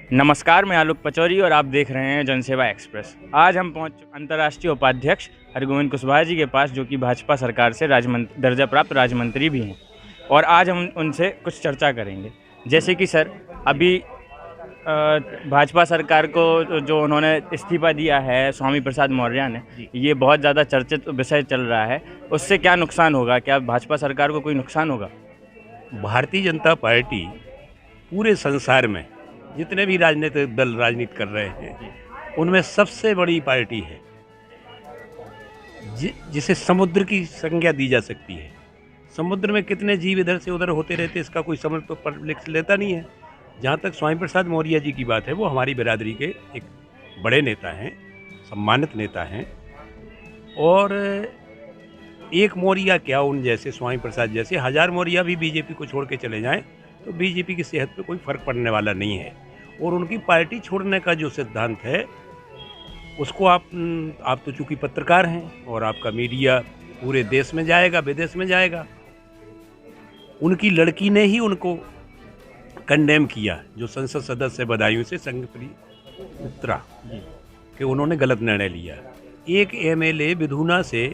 नमस्कार, मैं आलोक पचौरी और आप देख रहे हैं जनसेवा एक्सप्रेस। आज हम पहुंच अंतर्राष्ट्रीय उपाध्यक्ष हरगोविंद कुशवाहा जी के पास, जो कि भाजपा सरकार से दर्जा प्राप्त राज्य मंत्री भी हैं, और आज हम उनसे कुछ चर्चा करेंगे। जैसे कि सर, अभी भाजपा सरकार को जो उन्होंने इस्तीफा दिया है स्वामी प्रसाद मौर्य ने, ये बहुत ज़्यादा चर्चित विषय चल रहा है। उससे क्या नुकसान होगा? क्या भाजपा सरकार को कोई नुकसान होगा? भारतीय जनता पार्टी पूरे संसार में जितने भी राजनीतिक दल राजनीति कर रहे हैं उनमें सबसे बड़ी पार्टी है, जिसे समुद्र की संज्ञा दी जा सकती है। समुद्र में कितने जीव इधर से उधर होते रहते, इसका कोई समझ तो पब्लिक लेता नहीं है। जहाँ तक स्वामी प्रसाद मौर्य जी की बात है, वो हमारी बिरादरी के एक बड़े नेता हैं, सम्मानित नेता हैं। और एक मौर्य क्या, उन जैसे स्वामी प्रसाद जैसे हजार मौर्य भी बीजेपी को छोड़ के चले जाएं तो बीजेपी की सेहत पे कोई फर्क पड़ने वाला नहीं है। और उनकी पार्टी छोड़ने का जो सिद्धांत है उसको आप तो चूंकि पत्रकार हैं और आपका मीडिया पूरे देश में जाएगा, विदेश में जाएगा। उनकी लड़की ने ही उनको कंडेम किया, जो संसद सदस्य बदायूं से संघ उतरा, कि उन्होंने गलत निर्णय लिया। एक एमएलए विधुना से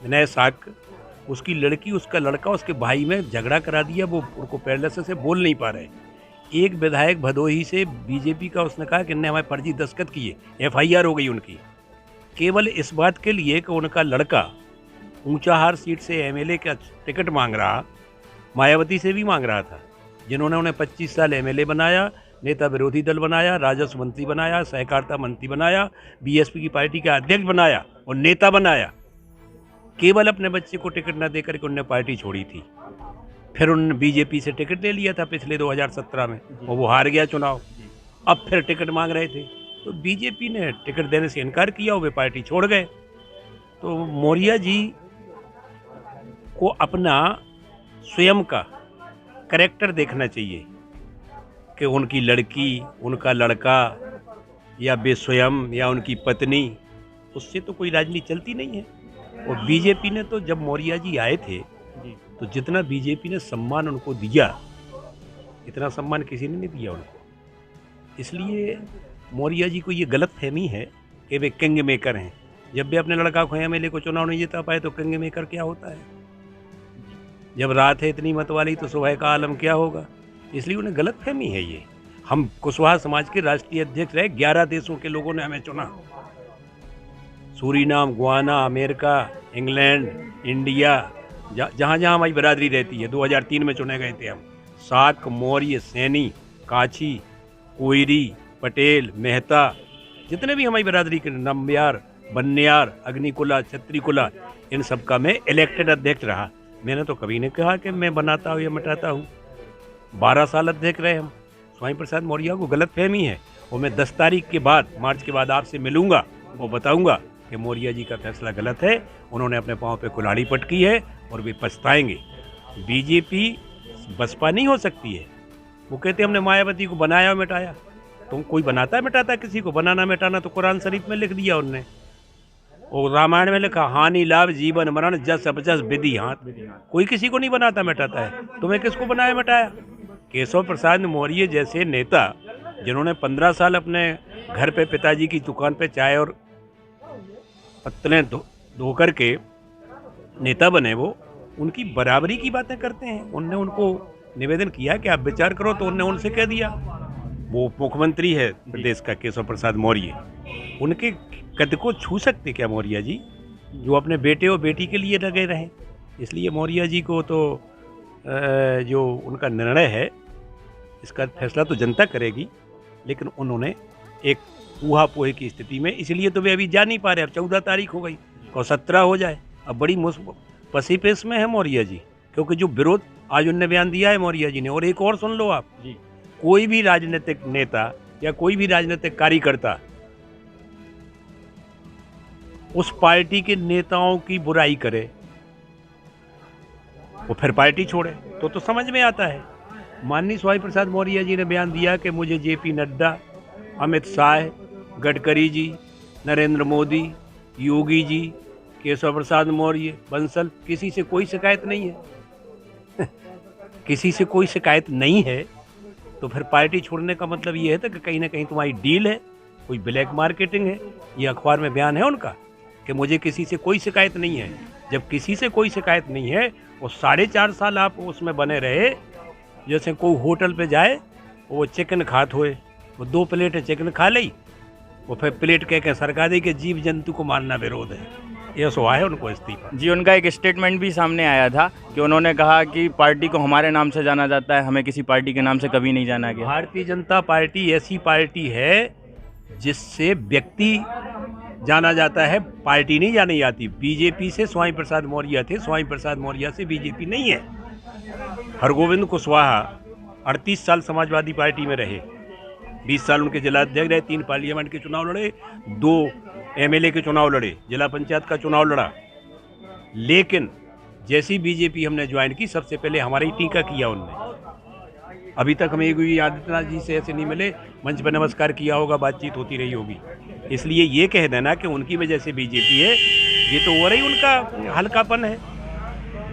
विनय साक, उसकी लड़की, उसका लड़का, उसके भाई में झगड़ा करा दिया, वो उनको पैरलिसिस से बोल नहीं पा रहे। एक विधायक भदोही से बीजेपी का, उसने कहा कि इनने हमारे फर्जी दस्तखत किए, एफआईआर हो गई उनकी, केवल इस बात के लिए कि उनका लड़का ऊंचाहार सीट से एमएलए का टिकट मांग रहा, मायावती से भी मांग रहा था, जिन्होंने उन्हें 25 साल एमएलए बनाया, नेता विरोधी दल बनाया, राजस्व मंत्री बनाया, सहकारिता मंत्री बनाया, बीएसपी की पार्टी का अध्यक्ष बनाया और नेता बनाया। केवल अपने बच्चे को टिकट न देकर के उन्होंने पार्टी छोड़ी थी। फिर उन्होंने बीजेपी से टिकट ले लिया था पिछले 2017 में, और वो हार गया चुनाव। अब फिर टिकट मांग रहे थे तो बीजेपी ने टिकट देने से इनकार किया और वे पार्टी छोड़ गए। तो मौर्य जी को अपना स्वयं का कैरेक्टर देखना चाहिए कि उनकी लड़की, उनका लड़का, या वे स्वयं, या उनकी पत्नी, उससे तो कोई राजनीति चलती नहीं है। और बीजेपी ने तो, जब मौर्य जी आए थे तो जितना बीजेपी ने सम्मान उनको दिया, इतना सम्मान किसी ने नहीं दिया उनको। इसलिए मौर्य जी को ये गलत फहमी है कि वे किंग मेकर हैं। जब भी अपने लड़का को एमएलए को चुनाव नहीं जीता पाए तो किंग मेकर क्या होता है? जब रात है इतनी मत वाली तो सुबह का आलम क्या होगा? इसलिए उन्हें गलत फहमी है ये। हम कुशवाहा समाज के राष्ट्रीय अध्यक्ष रहे, 11 देशों के लोगों ने हमें चुना, Suriname, Guana, America, England, India, जहाँ जहाँ हमारी बिरादरी रहती है। 2003 में चुने गए थे हम। साक, मौर्य, सैनी, काछी, कोयरी, पटेल, मेहता, जितने भी हमारी बिरादरी के, नम्बियार, बन्यार, अग्निकुला, छत्रीकुला, इन सब का मैं इलेक्टेड अध्यक्ष रहा। मैंने तो कभी नहीं कहा कि मैं बनाता हूँ या मिटाता हूँ। 12 साल अध्यक्ष रहे हम। स्वामी प्रसाद मौर्य को गलत फहमी है, और मैं 10 तारीख के बाद, मार्च के बाद आपसे मिलूंगा और बताऊंगा कि मौर्य जी का फैसला गलत है। उन्होंने अपने पाँव पे कुल्हाड़ी पटकी है और वे पछताएंगे। बीजेपी बसपा नहीं हो सकती है। वो कहते हमने मायावती को बनाया और मिटाया। तुम कोई बनाता है मिटाता है किसी को? बनाना मिटाना तो कुरान शरीफ में लिख दिया उनने, और रामायण में लिखा, हानि लाभ जीवन मरण जस अपजस विधि हाथ। कोई किसी को नहीं बनाता मिटाता है। तुम्हें किसको बनाया मिटाया? केशव प्रसाद मौर्य जैसे नेता, जिन्होंने 15 साल अपने घर पे पिताजी की दुकान पे चाय और पत्तलें धो करके नेता बने, वो उनकी बराबरी की बातें करते हैं। उनने उनको निवेदन किया कि आप विचार करो, तो उनने उनसे कह दिया। वो मुख्यमंत्री है प्रदेश का, केशव प्रसाद मौर्य, उनके कद को छू सकते क्या मौर्य जी, जो अपने बेटे और बेटी के लिए लगे रहे? इसलिए मौर्य जी को तो जो उनका निर्णय है, इसका फैसला तो जनता करेगी, लेकिन उन्होंने एक ऊहापोह की स्थिति में, इसलिए तो वे अभी जा नहीं पा रहे। अब 14 तारीख हो गई और 17 हो जाए, अब बड़ी पसीपेश में है मौर्य जी, क्योंकि जो विरोध आज उनने बयान दिया है मौर्य जी ने। और एक और सुन लो आप जी, कोई भी राजनीतिक नेता या कोई भी राजनीतिक कार्यकर्ता उस पार्टी के नेताओं की बुराई करे, वो फिर पार्टी छोड़े, तो समझ में आता है। माननीय स्वामी प्रसाद मौर्य जी ने बयान दिया कि मुझे जेपी नड्डा, अमित शाह, गडकरी जी, नरेंद्र मोदी, योगी जी, केशव प्रसाद मौर्य, बंसल, किसी से कोई शिकायत नहीं है। किसी से कोई शिकायत नहीं है, तो फिर पार्टी छोड़ने का मतलब ये है था कि कहीं ना कहीं तुम्हारी डील है, कोई ब्लैक मार्केटिंग है। ये अखबार में बयान है उनका कि मुझे किसी से कोई शिकायत नहीं है। जब किसी से कोई शिकायत नहीं है और 4.5 साल आप उसमें बने रहे, जैसे कोई होटल पे जाए वो चिकन खात हुए, वो 2 प्लेट चिकन खा ली, वो फिर प्लेट कह के सरका दी कि जीव जंतु को मारना विरोध है। ये सो है उनको इस्तीफा। जी, उनका एक स्टेटमेंट भी सामने आया था कि उन्होंने कहा कि पार्टी को हमारे नाम से जाना जाता है, हमें किसी पार्टी के नाम से कभी नहीं जाना गया। भारतीय जनता पार्टी ऐसी पार्टी है जिससे व्यक्ति जाना जाता है, पार्टी नहीं जानी जाती। बीजेपी से स्वामी प्रसाद मौर्य थे, स्वामी प्रसाद मौर्य से बीजेपी नहीं है। हरगोविंद कुशवाहा 38 साल समाजवादी पार्टी में रहे, 20 साल उनके जिलाध्यक्ष रहे, 3 पार्लियामेंट के चुनाव लड़े, 2 एमएलए के चुनाव लड़े, जिला पंचायत का चुनाव लड़ा। लेकिन जैसी बीजेपी हमने ज्वाइन की, सबसे पहले हमारा ही टीका किया उनने। अभी तक हमें योगी आदित्यनाथ जी से ऐसे नहीं मिले, मंच पर नमस्कार किया होगा, बातचीत होती रही होगी। इसलिए ये कह देना कि उनकी वजह से बीजेपी है, ये तो हो रही उनका हल्कापन है।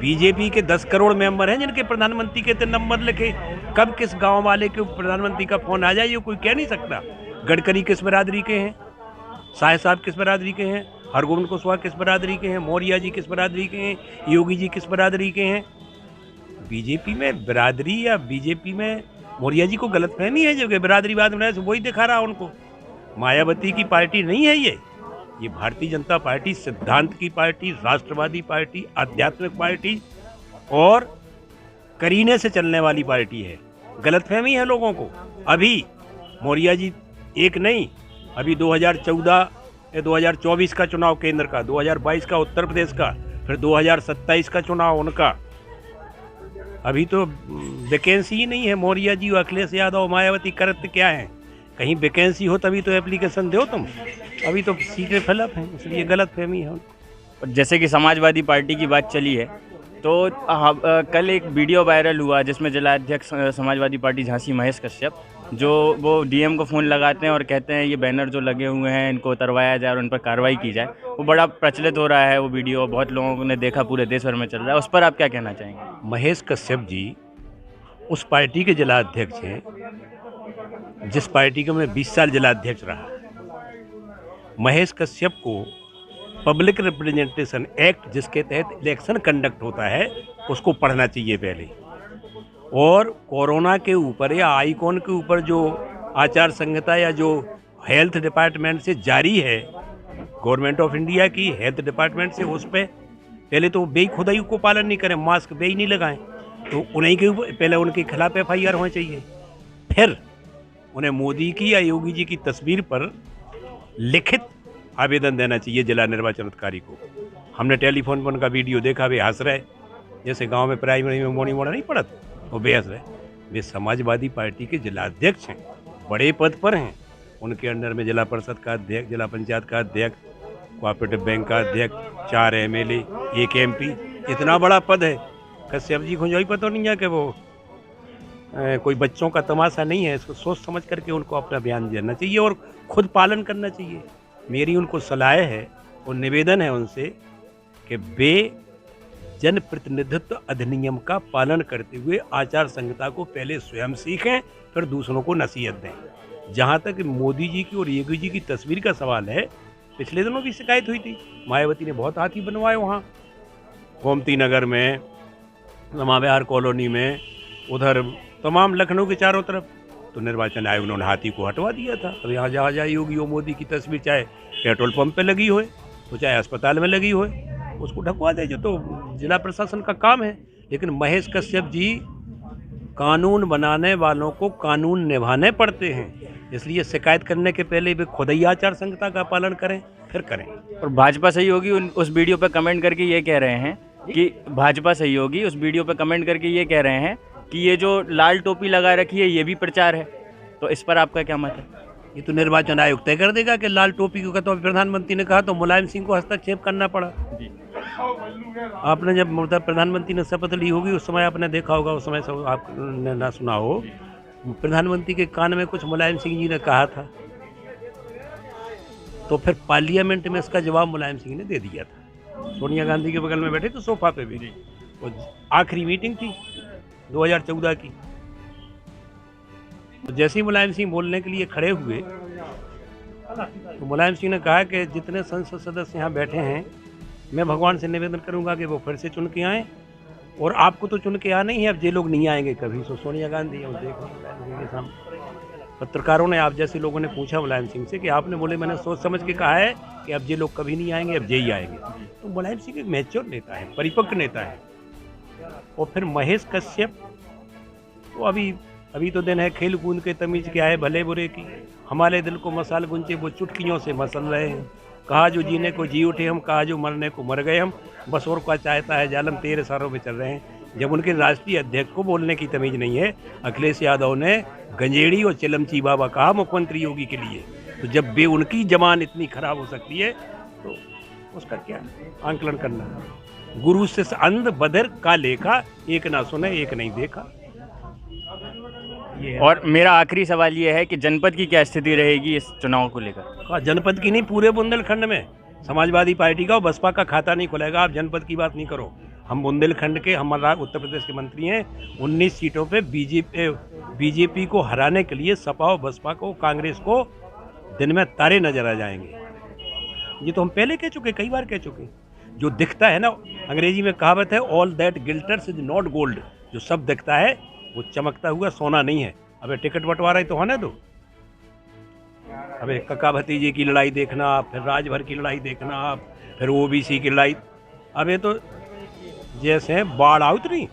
बीजेपी के 10 करोड़ मेंबर हैं जिनके प्रधानमंत्री के नंबर लिखे। कब किस गांव वाले के प्रधानमंत्री का फोन आ जाए ये कोई कह नहीं सकता। गडकरी किस बिरादरी के हैं, शाह साहब किस बिरादरी के हैं, हरगोविंद कुशवाहा किस बिरादरी के हैं, मौर्य जी किस बिरादरी के हैं, योगी जी किस बिरादरी के हैं। बीजेपी में बिरादरी या बीजेपी में मौर्य जी को गलतफहमी है, जो कि बिरादरीवाद में वही दिखा रहा उनको। मायावती की पार्टी नहीं है ये भारतीय जनता पार्टी सिद्धांत की पार्टी, राष्ट्रवादी पार्टी, आध्यात्मिक पार्टी और करीने से चलने वाली पार्टी है। गलतफहमी है लोगों को। अभी मौर्य जी एक नहीं, अभी 2014 या 2024 का चुनाव केंद्र का, 2022 का उत्तर प्रदेश का, फिर 2027 का चुनाव उनका। अभी तो वैकेंसी ही नहीं है। मौर्य जी, अखिलेश यादव, मायावती करते क्या है? कहीं वैकेंसी हो तभी तो एप्लीकेशन दो तुम। अभी तो सीटें फिलअप हैं, इसलिए गलत फहमी है उनको। जैसे कि समाजवादी पार्टी की बात चली है, तो कल एक वीडियो वायरल हुआ जिसमें जिलाध्यक्ष समाजवादी पार्टी झांसी महेश कश्यप, जो वो डीएम को फ़ोन लगाते हैं और कहते हैं ये बैनर जो लगे हुए हैं इनको उतरवाया जाए और उन पर कार्रवाई की जाए। वो बड़ा प्रचलित हो रहा है, वो वीडियो बहुत लोगों ने देखा, पूरे देश भर में चल रहा है। उस पर आप क्या कहना चाहेंगे? महेश कश्यप जी उस पार्टी के जिलाध्यक्ष हैं जिस पार्टी का मैं 20 साल जिलाध्यक्ष रहा। महेश कश्यप को पब्लिक रिप्रेजेंटेशन एक्ट, जिसके तहत इलेक्शन कंडक्ट होता है, उसको पढ़ना चाहिए पहले। और कोरोना के ऊपर या आईकॉन के ऊपर जो आचार संहिता या जो हेल्थ डिपार्टमेंट से जारी है, गवर्नमेंट ऑफ इंडिया की हेल्थ डिपार्टमेंट से, उस पर पहले तो बे खुद ही को पालन नहीं करें, मास्क बे ही नहीं लगाएं, तो उन्हीं के ऊपर पहले उनके खिलाफ FIR होनी चाहिए। फिर उन्हें मोदी की या योगी जी की तस्वीर पर लिखित आवेदन देना चाहिए जिला निर्वाचन अधिकारी को। हमने टेलीफोन पर उनका वीडियो देखा, वे हंस रहे, जैसे गांव में प्राइमरी में मोड़ी मोड़ा नहीं पड़त, वो बेहस रहे। वे समाजवादी पार्टी के जिलाध्यक्ष हैं, बड़े पद पर हैं। उनके अंडर में जिला परिषद का अध्यक्ष, जिला पंचायत का अध्यक्ष, कोऑपरेटिव बैंक का अध्यक्ष, 4 MLA, 1 MP, इतना बड़ा पद है। कश्यप जी को जो ही पता नहीं है कि वो कोई बच्चों का तमाशा नहीं है। इसको सोच समझ करके उनको अपना बयान देना चाहिए और खुद पालन करना चाहिए। मेरी उनको सलाह है और निवेदन है उनसे कि वे जनप्रतिनिधित्व अधिनियम का पालन करते हुए आचार संहिता को पहले स्वयं सीखें, फिर दूसरों को नसीहत दें। जहाँ तक मोदी जी की और योगी जी की तस्वीर का सवाल है, पिछले दिनों भी शिकायत हुई थी। मायावती ने बहुत हाथी बनवाए वहाँ गोमती नगर में, रमा विहार कॉलोनी में, उधर तमाम लखनऊ के चारों तरफ। तो निर्वाचन आयोग ने हाथी को हटवा दिया था। अब यहाँ जहाँ जहाँ योगी और मोदी की तस्वीर चाहे पेट्रोल पंप पे लगी हो, तो चाहे अस्पताल में लगी हो, उसको ढकवा दे, जो तो जिला प्रशासन का काम है। लेकिन महेश कश्यप जी, कानून बनाने वालों को कानून निभाने पड़ते हैं, इसलिए शिकायत करने के पहले वे खुद ही आचार संहिता का पालन करें, फिर करें। और भाजपा सहयोगी उस वीडियो पर कमेंट करके ये कह रहे हैं कि भाजपा सहयोगी उस वीडियो पर कमेंट करके ये कह रहे हैं कि ये जो लाल टोपी लगा रखी है ये भी प्रचार है। तो इस पर आपका क्या मत है? ये तो निर्वाचन आयोग तय कर देगा कि लाल टोपी को। तो प्रधानमंत्री ने कहा तो मुलायम सिंह को हस्तक्षेप करना पड़ा। आपने जब प्रधानमंत्री ने शपथ ली होगी उस समय आपने देखा होगा, उस समय सब आपने ना सुना हो, प्रधानमंत्री के कान में कुछ मुलायम सिंह जी ने कहा था, तो फिर पार्लियामेंट में इसका जवाब मुलायम सिंह ने दे दिया था। सोनिया गांधी के बगल में बैठे तो सोफा पे भी। आखिरी मीटिंग थी 2014 की। तो जैसे ही मुलायम सिंह बोलने के लिए खड़े हुए तो मुलायम सिंह ने कहा कि जितने संसद सदस्य यहाँ बैठे हैं, मैं भगवान से निवेदन करूंगा कि वो फिर से चुन के आएँ, और आपको तो चुन के आना ही है, अब ये लोग नहीं आएंगे कभी। सो सोनिया गांधी है, देख के सामने पत्रकारों ने, आप जैसे लोगों ने पूछा मुलायम सिंह से कि आपने बोले मैंने सोच समझ के कहा है कि अब ये लोग कभी नहीं आएंगे, अब ये ही आएंगे। तो मुलायम सिंह एक मैच्योर नेता है, परिपक्व नेता है। और फिर महेश कश्यप तो अभी तो दिन है खेल कूद के तमीज क्या है भले बुरे की, हमारे दिल को मसाल गुंजे वो चुटकियों से मसल रहे हैं, कहा जो जीने को जी उठे हम, कहा जो मरने को मर गए हम, बस और क्या चाहता है जालम तेरे सारों में चल रहे हैं। जब उनके राष्ट्रीय अध्यक्ष को बोलने की तमीज नहीं है, अखिलेश यादव ने गंजेड़ी और चिलमची बाबा कहा मुख्यमंत्री योगी के लिए, तो जब भी उनकी जबान इतनी खराब हो सकती है तो उसका क्या आंकलन करना। गुरु से अंध बधिर का लेखा, एक ना सुने एक नहीं देखा। और मेरा आखिरी सवाल ये है कि जनपद की क्या स्थिति रहेगी इस चुनाव को लेकर? जनपद की नहीं, पूरे बुंदेलखंड में समाजवादी पार्टी का और बसपा का खाता नहीं खुलेगा। आप जनपद की बात नहीं करो, हम बुंदेलखंड के, हमारा उत्तर प्रदेश के मंत्री हैं। 19 सीटों पे बीजेपी को हराने के लिए सपा और बसपा को, कांग्रेस को दिन में तारे नजर आ जाएंगे। ये तो हम पहले कह चुके, कई बार कह चुके। जो दिखता है ना, अंग्रेजी में कहावत है all that glitters is not gold, जो सब दिखता है वो चमकता हुआ सोना नहीं है। अबे टिकट बंटवारा ही तो होने दो। अबे कका भतीजे की लड़ाई देखना, फिर राजभर की लड़ाई देखना, फिर ओबीसी की लड़ाई। अबे तो जैसे बाढ़ आई उतरी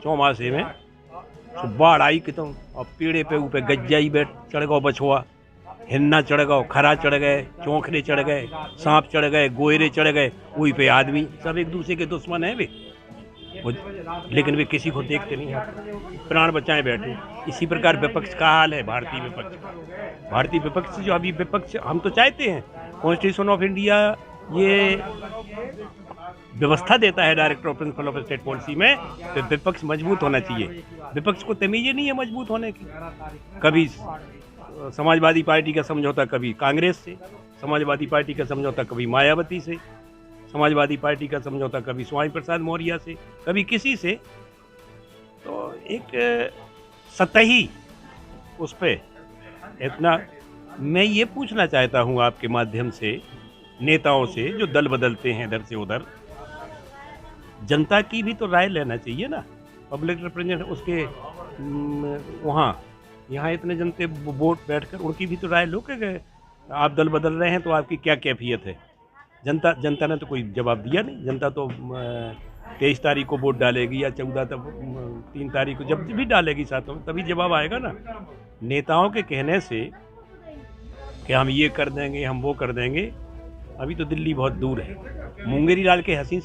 चौमासे में, तो बाढ़ आई कि तुम और पेड़े पे ऊपर गज्जाई बैठ चढ़ गो बछुआ, हिन्ना चढ़ गो, खरा चढ़ गए, चौंखले चढ़ गए, सांप चढ़ गए, गोयरे चढ़ गए, वही पे आदमी सब एक दूसरे के दुश्मन है वे, लेकिन वे किसी को देखते नहीं हैं, प्राण बचाए बैठे। इसी प्रकार विपक्ष का हाल है, भारतीय विपक्ष का। भारतीय विपक्ष जो अभी विपक्ष, हम तो चाहते हैं कॉन्स्टिट्यूशन ऑफ इंडिया ये व्यवस्था देता है director of principle of state policy में, तो विपक्ष मजबूत होना चाहिए। विपक्ष को तमीज नहीं है मजबूत होने की। कभी समाजवादी पार्टी का समझौता कभी कांग्रेस से, समाजवादी पार्टी का समझौता कभी मायावती से, समाजवादी पार्टी का समझौता कभी स्वामी प्रसाद मौर्य से, कभी किसी से। तो एक सतही उस पे इतना, मैं ये पूछना चाहता हूँ आपके माध्यम से नेताओं से जो दल बदलते हैं इधर से उधर, जनता की भी तो राय लेना चाहिए ना। पब्लिक रिप्रेजेंटेटिव उसके वहाँ यहाँ इतने जनते वोट बैठकर उनकी भी तो राय लो कि आप दल बदल रहे हैं तो आपकी क्या कैफियत है। जनता ने तो कोई जवाब दिया नहीं। जनता तो 23 तारीख को वोट डालेगी या 3 तारीख को, जब भी डालेगी साथों में, तभी जवाब आएगा ना। नेताओं के कहने से कि हम ये कर देंगे, हम वो कर देंगे, अभी तो दिल्ली बहुत दूर है। मुंगेरी लाल के हसीन